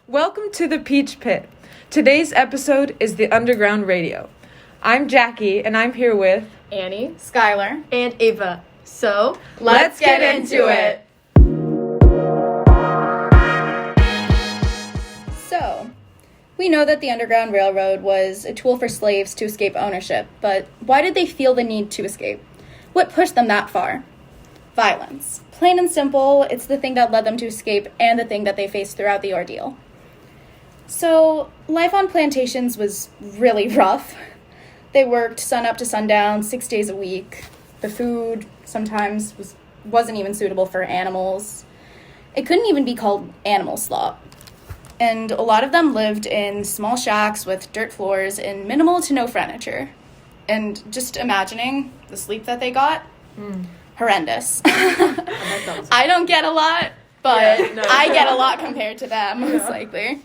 Welcome to the Peach Pit. Today's episode is the Underground Radio. I'm Jackie, and I'm here with Annie, Skylar, and Ava. So, let's get into it. So, we know that the Underground Railroad was a tool for slaves to escape ownership, but why did they feel the need to escape? What pushed them that far? Violence. Plain and simple, it's the thing that led them to escape and the thing that they faced throughout the ordeal. So, life on plantations was really rough. They worked sun up to sundown, 6 days a week. The food sometimes wasn't even suitable for animals. It couldn't even be called animal slop. And a lot of them lived in small shacks with dirt floors and minimal to no furniture. And just imagining the sleep that they got, horrendous. I don't get a lot, but I get a lot compared to them, most likely.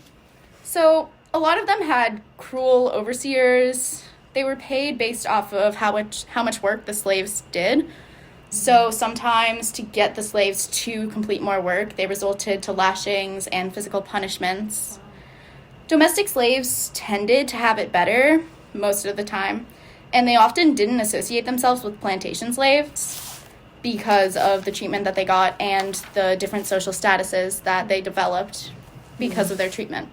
So a lot of them had cruel overseers. They were paid based off of how much work the slaves did. So sometimes to get the slaves to complete more work, they resorted to lashings and physical punishments. Domestic slaves tended to have it better most of the time, and they often didn't associate themselves with plantation slaves because of the treatment that they got and the different social statuses that they developed because of their treatment.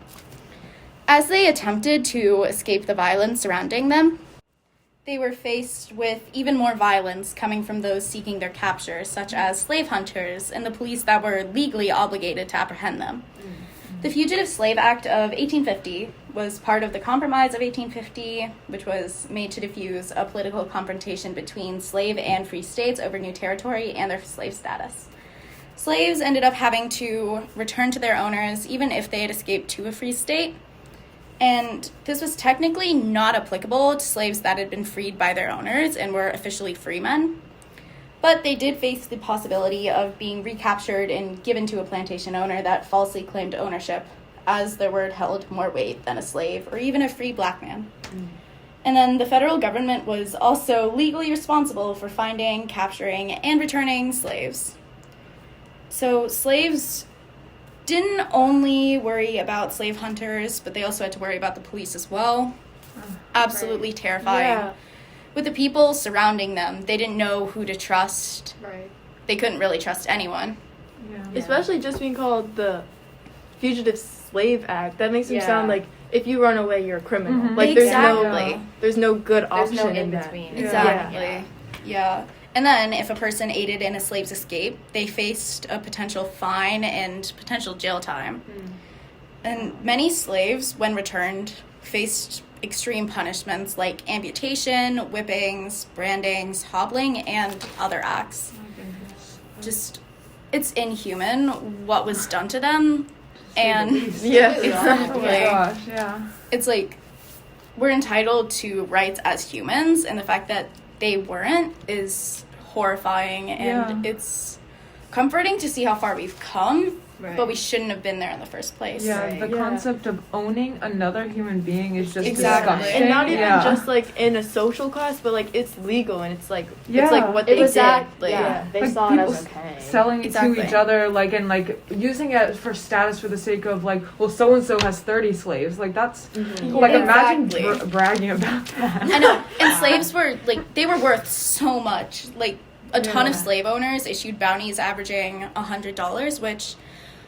As they attempted to escape the violence surrounding them, they were faced with even more violence coming from those seeking their capture, such as slave hunters and the police that were legally obligated to apprehend them. The Fugitive Slave Act of 1850 was part of the Compromise of 1850, which was made to diffuse a political confrontation between slave and free states over new territory and their slave status. Slaves ended up having to return to their owners even if they had escaped to a free state. And this was technically not applicable to slaves that had been freed by their owners and were officially free men. But they did face the possibility of being recaptured and given to a plantation owner that falsely claimed ownership, as their word held more weight than a slave or even a free black man. And then the federal government was also legally responsible for finding, capturing, and returning slaves. So slaves didn't only worry about slave hunters, but they also had to worry about the police as well. Absolutely terrifying. Yeah. With the people surrounding them, they didn't know who to trust. Right. They couldn't really trust anyone. Yeah. Especially just being called the Fugitive Slave Act. That makes them sound like if you run away, you're a criminal. Mhm. Like Exactly. there's no good There's option no in that. in-between. Exactly. Yeah. And then if a person aided in a slave's escape, they faced a potential fine and potential jail time. And many slaves, when returned, faced extreme punishments like amputation, whippings, brandings, hobbling, and other acts. Just, it's inhuman what was done to them. And Yeah. exactly. Oh my gosh, yeah. It's like, we're entitled to rights as humans, and the fact that they weren't is horrifying, and it's comforting to see how far we've come, but we shouldn't have been there in the first place. Yeah, Right. the Yeah. concept of owning another human being is just Exactly. disgusting. And not even Yeah. just like in a social class, but like it's legal and it's like Yeah. it's like what they did. Exactly. Yeah, they Like, saw it people as okay. selling Exactly. to each other, like, and like using it for status for the sake of like, well, so and so has 30 slaves. Like that's like imagine Exactly. bragging about that. I know. And slaves were, like, they were worth so much. Like, a ton of Yeah. slave owners issued bounties averaging $100, which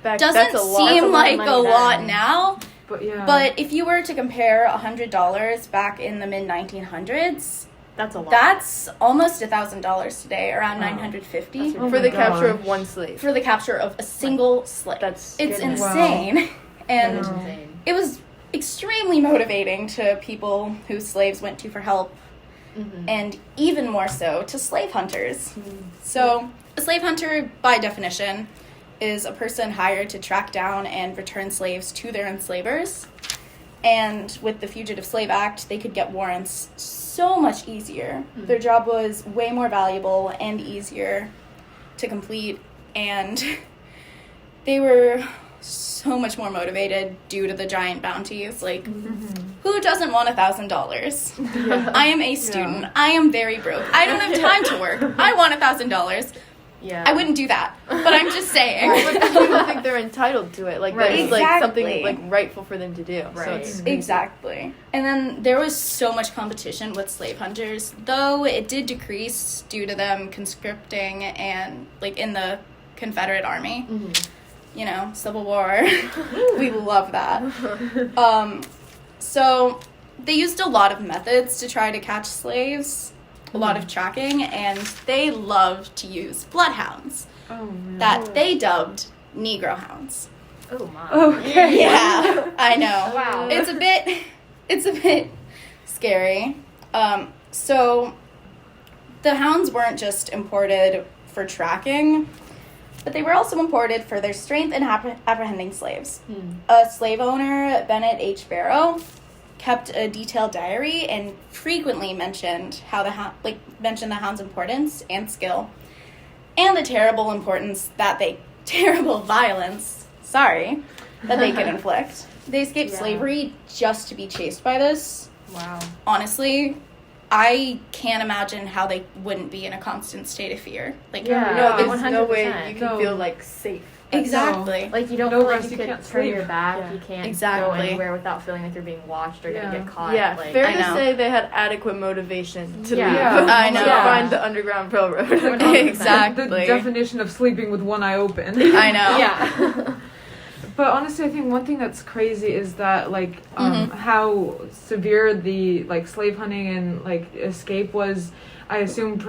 That's doesn't a lot. seem lot like of money a lot then. now. But yeah. But if you were to compare $100 back in the mid-1900s, That's a lot. that's almost $1,000 today, around Wow. $950 That's Oh for my the capture gosh. of one slave. for the capture of a single slave. That's It's goodness. insane. And That's Wow. insane. it was extremely motivating to people who slaves went to for help, and even more so to slave hunters. So, a slave hunter, by definition, is a person hired to track down and return slaves to their enslavers. And with the Fugitive Slave Act, they could get warrants so much easier. Their job was way more valuable and easier to complete, and they were so much more motivated due to the giant bounties. Like, who doesn't want $1,000? I am a student. I am very broke. I don't have time to work. I want $1,000. Yeah. I wouldn't do that. But I'm just saying. But people think they're entitled to it. Like, Right. that's like something Exactly. like rightful for them to do. So Right. it's Exactly. And then there was so much competition with slave hunters, though it did decrease due to them conscripting and, like, in the Confederate Army. You know, Civil War. We love that. So they used a lot of methods to try to catch slaves, a lot of tracking, and they loved to use bloodhounds Oh, man. that they dubbed Negro hounds. Oh my. Okay. Yeah, I know. Wow. It's a bit scary. So the hounds weren't just imported for tracking, but they were also imported for their strength in apprehending slaves. A slave owner, Bennett H. Barrow, kept a detailed diary and frequently mentioned how the hound's importance and skill, and the terrible violence, that they could inflict. They escaped Yeah. slavery just to be chased by this. Wow. Honestly, I can't imagine how they wouldn't be in a constant state of fear. Like, Yeah. no, there's 100%. no way you can No. feel like safe. exactly. Like, you don't No feel like rest, you you can can't turn sleep. your back. Yeah. You can't Exactly. go anywhere without feeling like you're being watched or Yeah. gonna get caught. Yeah, Like, fair I to know. say they had adequate motivation to Yeah. leave. Yeah. I know. To find the Underground Railroad. 100%. Exactly. The definition of sleeping with one eye open. I know. Yeah. But honestly, I think one thing that's crazy is that, like, Mhm. how severe the, like, slave hunting and, like, escape was, I assume,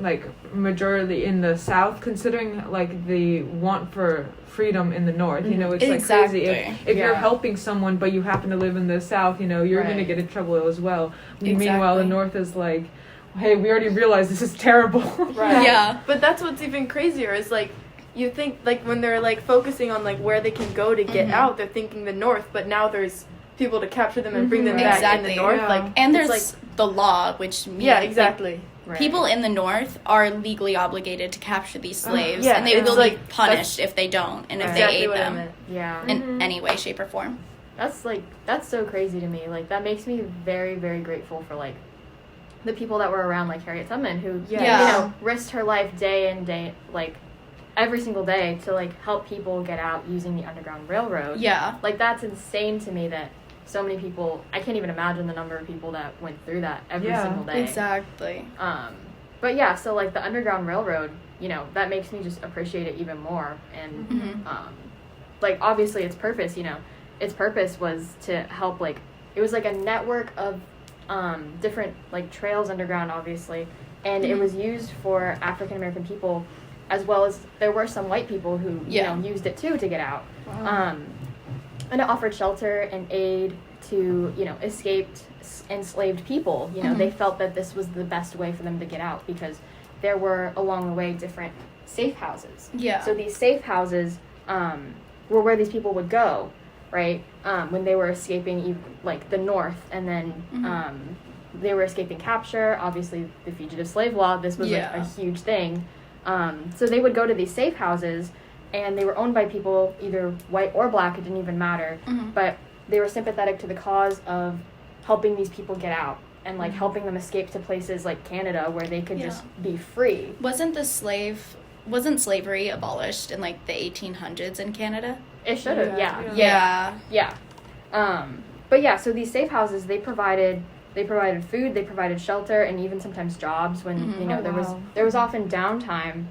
like, majority in the South, considering, like, the want for freedom in the North. You know, it's, like, crazy. Exactly. If you're Yeah. helping someone, but you happen to live in the South, you know, you're going to Right. get in trouble as well. Exactly. Meanwhile, the North is like, hey, we already realized this is terrible. Right. Yeah. But that's what's even crazier is like you think like when they're like focusing on like where they can go to get Mhm. out, they're thinking the north, but now there's people to capture them and bring them Mhm. back in Exactly. the north. Yeah. Like And it's there's the law, which means yeah, exactly. Right. people in the North are legally obligated to capture these slaves, yeah, and they it's will like- be punished if they don't, and if exactly they aid what I them meant. Yeah. in Mhm. any way, shape, or form. That's so crazy to me. Like, that makes me very, very grateful for, like, the people that were around, like Harriet Tubman, who, Yeah. you know, risked her life day in, day, like, every single day to, like, help people get out using the Underground Railroad. Yeah. Like, that's insane to me that so many people, I can't even imagine the number of people that went through that every Yeah. single day. Exactly. But yeah, so, like, the Underground Railroad, you know, that makes me just appreciate it even more. And, Mhm. like, obviously its purpose, you know, its purpose was to help, like, it was like a network of different, like, trails underground, obviously, and it Mhm. was used for African American people, as well as there were some white people who, Yeah. you know, used it too to get out. Wow. And it offered shelter and aid to, you know, escaped enslaved people. You know, Mhm. they felt that this was the best way for them to get out because there were along the way different safe houses. Yeah. So these safe houses were where these people would go, right? When they were escaping, like, the North, and then Mhm. they were escaping capture. Obviously, the Fugitive Slave Law. This was Yeah. like a huge thing. So they would go to these safe houses, and they were owned by people either white or black. It didn't even matter, Mhm. but they were sympathetic to the cause of helping these people get out and, like, helping them escape to places like Canada where they could Yeah. just be free. Wasn't slavery abolished in, like, the 1800s in Canada? It should have, Yeah. yeah. Yeah. But yeah, so these safe houses, they provided food, they provided shelter, and even sometimes jobs when, Mhm. you know, Oh, there was often downtime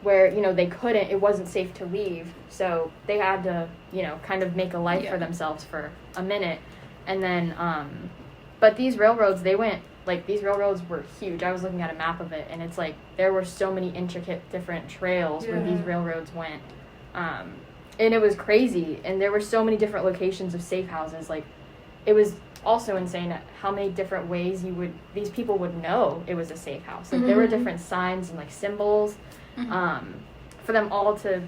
where, you know, it wasn't safe to leave, so they had to, you know, kind of make a life Yeah. for themselves for a minute. And then but these railroads, these railroads were huge. I was looking at a map of it, and it's like there were so many intricate different trails where these Yeah. railroads went. And it was crazy, and there were so many different locations of safe houses. Like, it was also insane how many different ways these people would know it was a safe house. Like, there were Mhm. different signs and, like, symbols Mhm. for them all to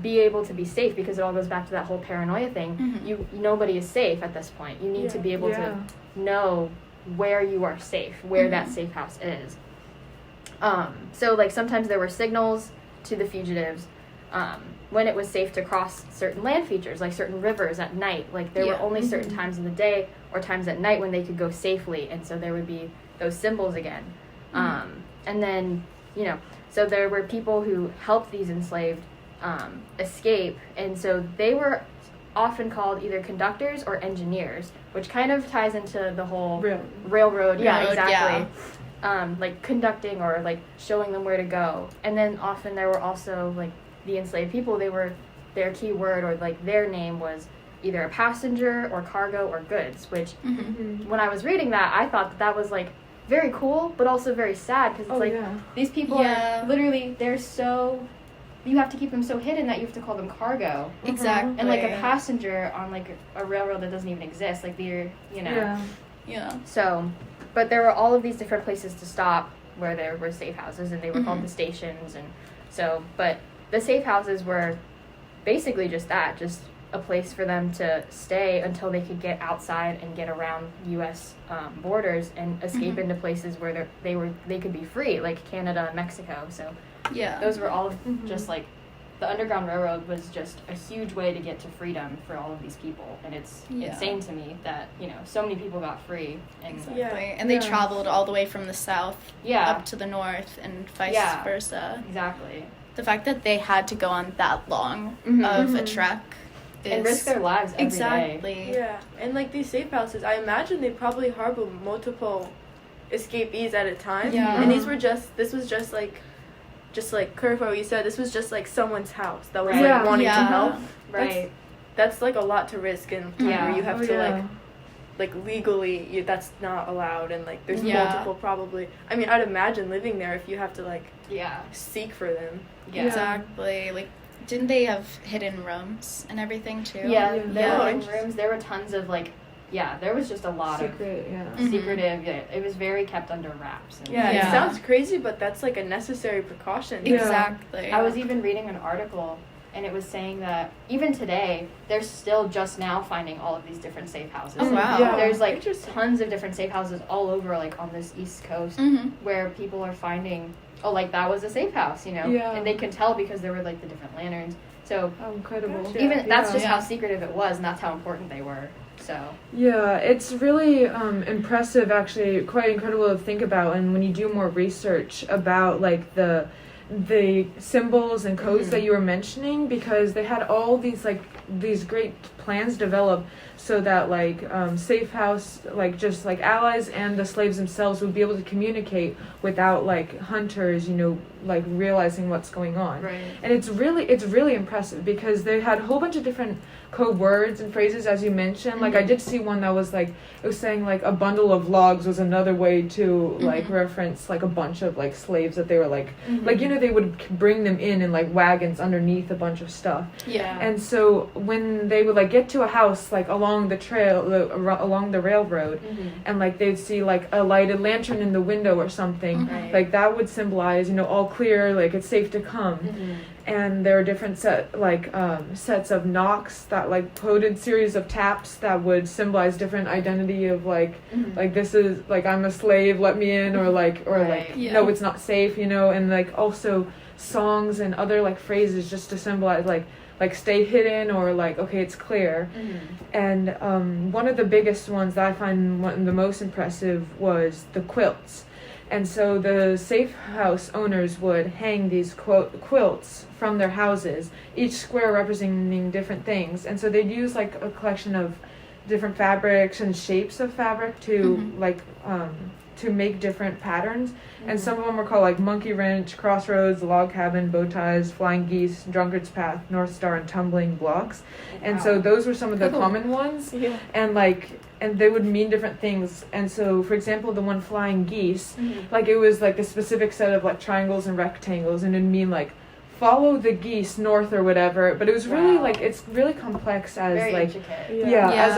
be able to be safe, because it all goes back to that whole paranoia thing. Mhm. Nobody is safe at this point. You need to be able Yeah. to know where you are safe, where that Mhm. safe house is. So, like, sometimes there were signals to the fugitives when it was safe to cross certain land features, like certain rivers at night. Like, there were Yeah. only certain Mhm. times in the day or times at night when they could go safely, and so there would be those symbols again. Mhm. And then you know. So there were people who helped these enslaved escape, and so they were often called either conductors or engineers, which kind of ties into the whole railroad. Yeah, exactly. Like conducting or like showing them where to go. And then often there were also like the enslaved people, their key word or like their name was either a passenger or cargo or goods, which when I was reading that, I thought that was like very cool, but also very sad because it's these people are literally, you have to keep them so hidden that you have to call them cargo. Exactly. And like a passenger on like a railroad that doesn't even exist, like they're, you know. Yeah. So, but there were all of these different places to stop where there were safe houses, and they were called the stations. And so, but the safe houses were basically just a place for them to stay until they could get outside and get around U.S. Borders and escape into places where they could be free, like Canada and Mexico. So those were all just like the Underground Railroad was just a huge way to get to freedom for all of these people, and it's insane to me that so many people got free. And and they traveled all the way from the south up to the north and vice versa. Exactly. The fact that they had to go on that long of a trek and risk their lives every day. Yeah, and like these safe houses, I imagine they probably harbor multiple escapees at a time. Yeah. And this was just like clarify what you said, this was just like someone's house that was like wanting to help. Right. That's like a lot to risk in where you have to like legally that's not allowed, and like there's multiple probably. I mean, I'd imagine living there if you have to like seek for them. Yeah. Exactly. Like, didn't they have hidden rooms and everything too? Yeah, there were hidden rooms. There were tons of like, there was just a lot of secretive. Yeah, it was very kept under wraps. It sounds crazy, but that's like a necessary precaution. Exactly. I was even reading an article, and it was saying that even today, they're still just now finding all of these different safe houses. Oh, wow. Yeah. There's like tons of different safe houses all over, like on this East Coast, where people are finding, like that was a safe house, and they can tell because there were like the different lanterns. So incredible. Even that's just how secretive it was, and that's how important they were. So it's really impressive, actually, quite incredible to think about. And when you do more research about like the symbols and codes that you were mentioning, because they had all these great plans developed so that like safe house, like just like allies and the slaves themselves would be able to communicate without like hunters like realizing what's going on. Right. And it's really impressive because they had a whole bunch of different code words and phrases, as you mentioned. Like I did see one that was like, it was saying like a bundle of logs was another way to like reference like a bunch of like slaves that they were like they would bring them in like wagons underneath a bunch of stuff. And so when they would like get to a house like along the trail along the railroad, and like they'd see like a lighted lantern in the window or something, like that would symbolize all clear, like it's safe to come. And there were different sets of knocks that like coded series of taps that would symbolize different identity of like this is like I'm a slave, let me in, or no, it's not safe, and like also songs and other like phrases just to symbolize like stay hidden, or like okay, it's clear. And one of the biggest ones that I find one of the most impressive was the quilts. And so the safe house owners would hang these quilts from their houses, each square representing different things. And so they'd use like a collection of different fabrics and shapes of fabric to to make different patterns. And some of them were called like monkey wrench, crossroads, log cabin, bow ties, flying geese, drunkard's path, north star, and tumbling blocks. And so those were some of the common ones. And they would mean different things. And so, for example, the one flying geese, like it was like a specific set of like triangles and rectangles, and it'd mean like follow the geese north or whatever. But it was really like, it's really complex as very like intricate. as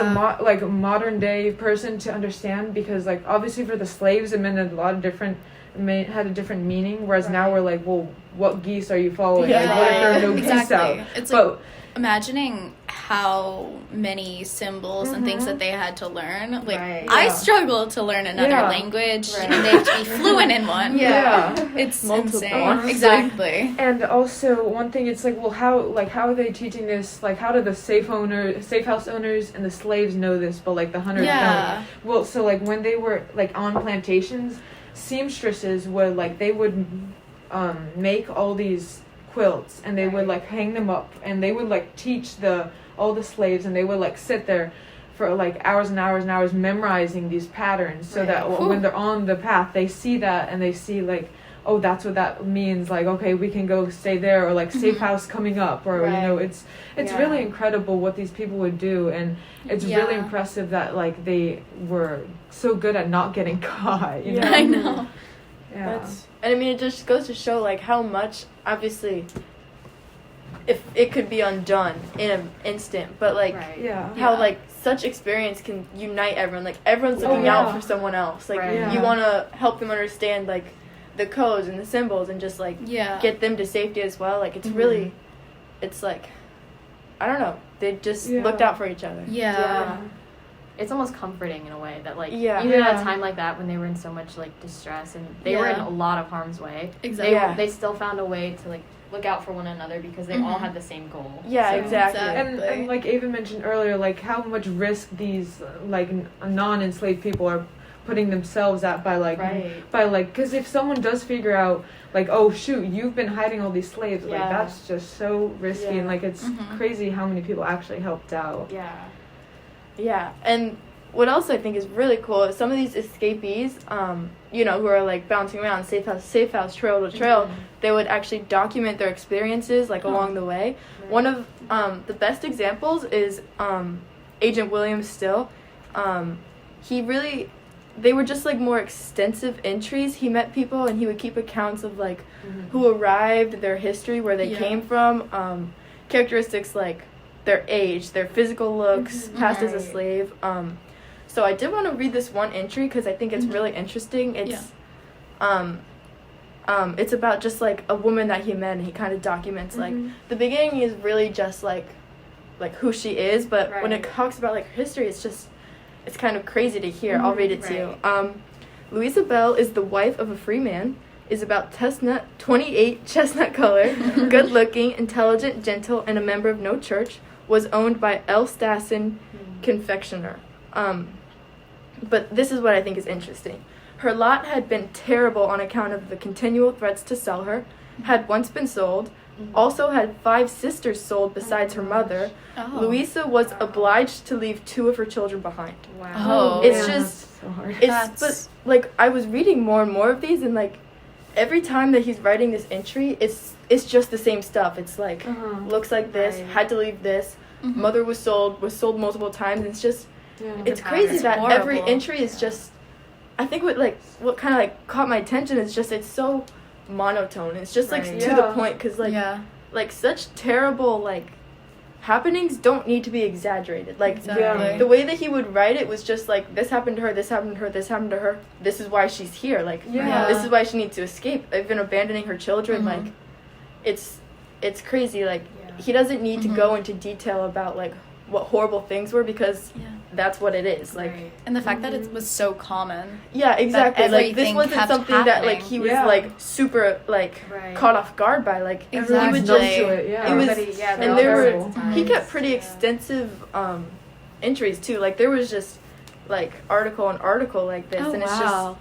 a modern day person to understand, because like obviously for the slaves it meant a lot of different, had a different meaning, whereas now we're like, well, what geese are you following? Like, what if there are no geese out? It's like imagining how many symbols and things that they had to learn. Like I struggle to learn another language, and they have to be fluent in one. It's insane. Exactly. And also one thing, it's like, well, how are they teaching this? Like, how do the safe house owners and the slaves know this, but like the hunters don't? Well, so like when they were like on plantations, seamstresses would like, they would make all these quilts, and they would like hang them up, and they would like teach all the slaves, and they would like sit there for like hours and hours and hours memorizing these patterns, so that when they're on the path, they see that, and they see like, oh, that's what that means, like, okay, we can go stay there, or like safe house coming up, or you know, it's really incredible what these people would do, and it's really impressive that like they were so good at not getting caught, you know. I know. And I mean, it just goes to show like how much, obviously, if it could be undone in an instant, but like how like such experience can unite everyone, like everyone's looking out for someone else, like you want to help them understand like the codes and the symbols, and just like get them to safety as well. Like it's really, it's like, I don't know, they just looked out for each other. It's almost comforting in a way that like even at a time like that when they were in so much like distress and they were in a lot of harm's way, they still found a way to like look out for one another because they all had the same goal. Exactly. And like Ava mentioned earlier, like how much risk these like non-enslaved people are putting themselves at by like because if someone does figure out like, oh shoot, you've been hiding all these slaves, like that's just so risky, and like it's crazy how many people actually helped out. And what else I think is really cool is some of these escapees, you know, who are like bouncing around safe house, trail to trail, they would actually document their experiences like along the way. One of the best examples is Agent William Still. They were just like more extensive entries. He met people and he would keep accounts of like who arrived, their history, where they came from, characteristics like their age, their physical looks, past as a slave. So I did want to read this one entry because I think it's really interesting. It's it's about just like a woman that he met, and he kind of documents like the beginning is really just like who she is, but when it talks about like her history, it's kind of crazy to hear. I'll read it to you. Louisa Bell is the wife of a free man, is about 28, chestnut color, good looking, intelligent, gentle, and a member of no church, was owned by L. Stassen Confectioner. But this is what I think is interesting. Her lot had been terrible on account of the continual threats to sell her, had once been sold, also had 5 sisters sold besides her mother. Louisa was obliged to leave 2 of her children behind. It's just so hard. But like I was reading more and more of these, and like every time that he's writing this entry, it's just the same stuff. It's like looks like this, had to leave this, mother was sold multiple times, and it's just it's crazy that every entry is just, I think what kind of like caught my attention is just it's so monotone. It's just like to the point, because like such terrible like happenings don't need to be exaggerated. Like the way that he would write it was just like, this happened to her, this happened to her, this happened to her, this is why she's here, like this is why she needs to escape. They've been abandoning her children. Like it's crazy. Like he doesn't need to go into detail about like what horrible things were, because that's what it is. Like and the fact that it was so common. Exactly. Like this wasn't something that like he was like super like caught off guard by. Like he would just it was and there were he kept pretty extensive entries too. Like there was just like article like this, and it's just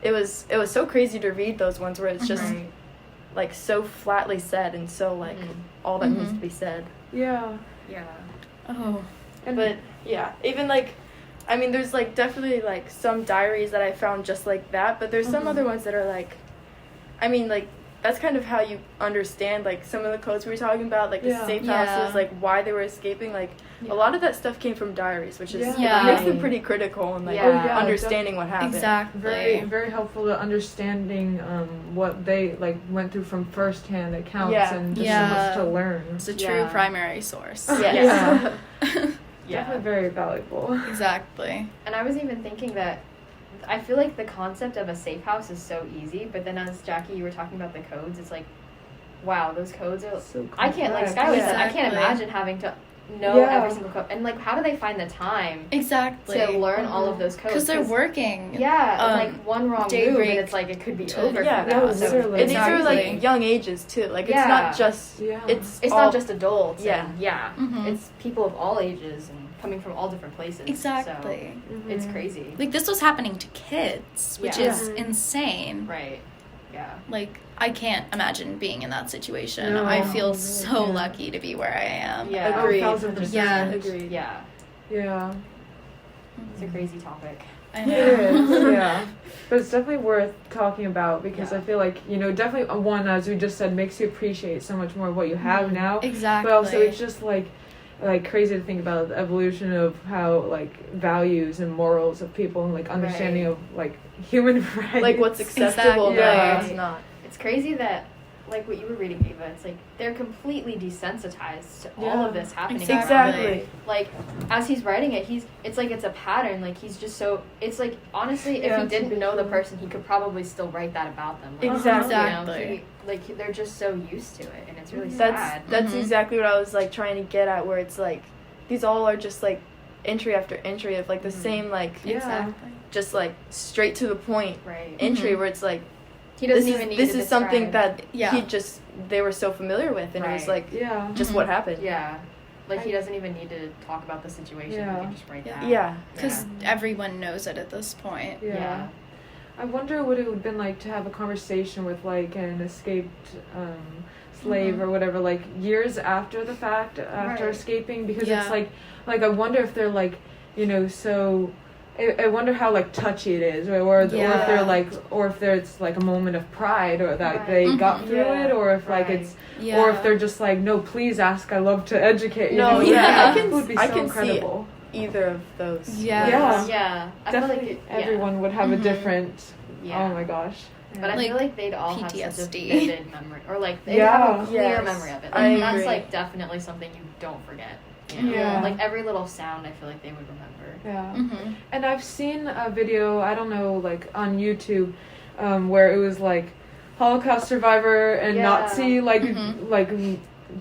it was so crazy to read those ones where it's just like so flatly said, and so like all that needs to be said. But even like, I mean, there's like definitely like some diaries that I found just like that, but there's some other ones that are like, I mean, like that's kind of how you understand like some of the codes we were talking about, like the safe houses, like why they were escaping. Like a lot of that stuff came from diaries, which is makes them pretty critical and like understanding what happened. Exactly. Very, very helpful to understanding what they like went through from firsthand accounts, and just so much to learn. It's a true primary source. Definitely very valuable. Exactly. And I was even thinking that I feel like the concept of a safe house is so easy, but then as Jackie, you were talking about the codes, it's like, wow, those codes are so I can't, like Skylar said, I can't imagine having to know every single code. And like, how do they find the time to learn all of those codes? Because they're working. Like one wrong move and it's like it could be over. And these are like young ages too. Like it's not just it's not just adults. It's people of all ages and coming from all different places. Exactly. So it's crazy. Like this was happening to kids, which is insane. Right. Yeah. Like, I can't imagine being in that situation. No, I feel really so can't. lucky to be where I am. Yeah. Agreed. 1,000%. Yeah. Agreed. Yeah. Yeah. It's a crazy topic. I It know. is, yeah. But it's definitely worth talking about because Yeah. I feel like, definitely one, as we just said, makes you appreciate so much more what you have now. Exactly. But also it's just like crazy to think about the evolution of how like values and morals of people and like understanding Right. of like human rights. Like what's acceptable Exactly. and Yeah. what's not. It's crazy that, like what you were reading, Ava, it's like they're completely desensitized to all of this happening. Exactly. Like, as he's writing it, it's like it's a pattern. Like, he's just so, it's like, honestly, if Yeah, he didn't know the true. person, he could probably still write that about them. Like, Exactly. Exactly. Like, they're just so used to it, and it's really That's sad. that's Mhm. exactly what I was like trying to get at, where it's like these all are just like entry after entry of like the same like Yeah. just like straight to the point Right. entry Mhm. where it's like He doesn't this even is need this to is something describe- that Yeah. they were so familiar with, and it was Right. like Yeah. just Mhm. what happened. Yeah. Like, he doesn't even need to talk about the situation. Yeah. He can just write Yeah. that. Yeah. Because everyone knows it at this point. Yeah. Yeah. I wonder what it would have been like to have a conversation with like an escaped slave or whatever, like years after the fact, after Right. escaping, because Yeah. it's like I wonder if they're like, so. I wonder how like touchy it is, or if Yeah. they're like, or if there's like a moment of pride, or that Right. they got Mhm. through Yeah. it, or if like Right. it's, Yeah. or if they're just like, no, please ask, I love to educate. You No, know? yeah, It would be I so can see incredible. Either of those. Yeah. Yeah. Yeah. I feel Definitely, like it, everyone would have a Mhm. different. Yeah. Oh my gosh. But I Like, feel like they'd all have such a PTSD. vivid memory, or like they'd Yeah. have a clear Yes. memory of it. I Like, that's agree. like definitely something you don't forget. You know? Yeah. Like every little sound, I feel like they would remember. Yeah. Mm-hmm. And I've seen a video, I don't know, like on YouTube, where it was like Holocaust survivor and Yeah. Nazi, like Mhm. like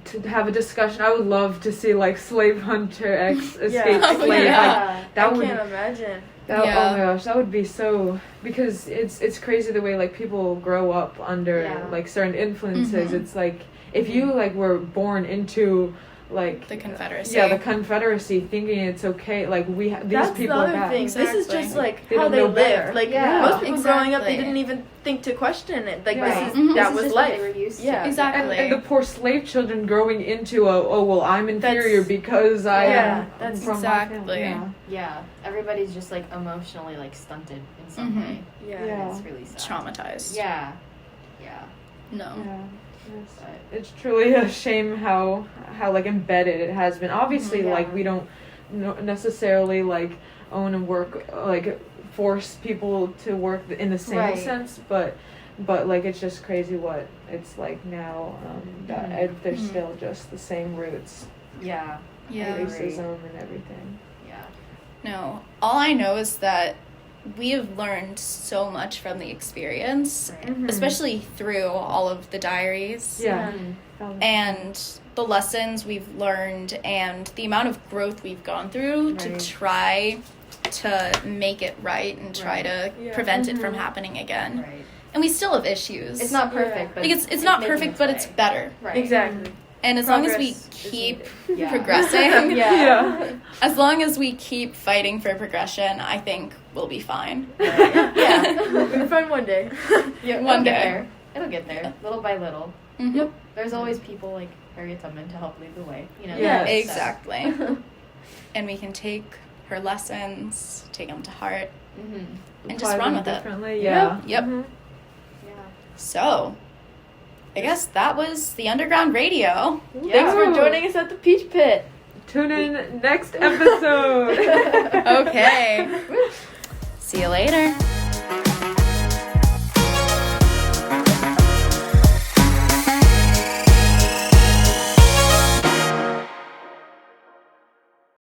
to have a discussion. I would love to see like slave hunter escape Oh, slave. yeah. Like, that I would. can't imagine. That, Yeah. Oh my gosh, that would be so, because it's crazy the way like people grow up under Yeah. like certain influences. Mhm. It's like if you like were born into like The Confederacy. yeah, the Confederacy, thinking it's okay, like these That's people the are other bad. thing. This is Exactly. just like They how don't they know live. better. Like Yeah. most people growing up, they Exactly. didn't even think to question it. Like Yeah. this is Mhm. that This was is just what life. they were used to. Yeah. Exactly. And the poor slave children growing into I'm inferior That's- because I yeah, am that's from my exactly. family. Yeah. Yeah. Everybody's just like emotionally like stunted in some Mhm. way. Yeah. Yeah. And it's really sad. Traumatized. Yeah. Yeah. No. Yeah. Yes. But It's truly a shame how like embedded it has been. Obviously, Yeah. like we don't necessarily like own and work like force people to work in the same Right. sense, but like it's just crazy what it's like now. That Mhm. there's Mhm. still just the same roots, yeah. Yeah. agree. racism and everything. Yeah. No. All I know is that we have learned so much from the experience, Right. especially through all of the diaries. Yeah. Mm. And the lessons we've learned and the amount of growth we've gone through to Right. try to make it right and try to Yeah. prevent it from Mhm. happening again. Right. And we still have issues. It's not perfect, but like it's not making perfect, its but way. it's better. Right. Exactly. And as long as we Progress is keep needed. Yeah. progressing, Yeah. as long as we keep fighting for progression, I think we'll be fine. Yeah. We'll be fun one day. Yeah, One it'll get day. there. It'll get there, little by little. Mhm. Yep. There's always people like Harriet Tubman to help lead the way. You know. Yes. so- Exactly. And we can take her lessons, take them to heart, Mhm. and just Apply run them with it. differently. Yeah. Yep. Mhm. Yeah. So, I guess that was the Underground Radio. Thanks for joining us at the Peach Pit. Tune in next episode. Okay. See you later.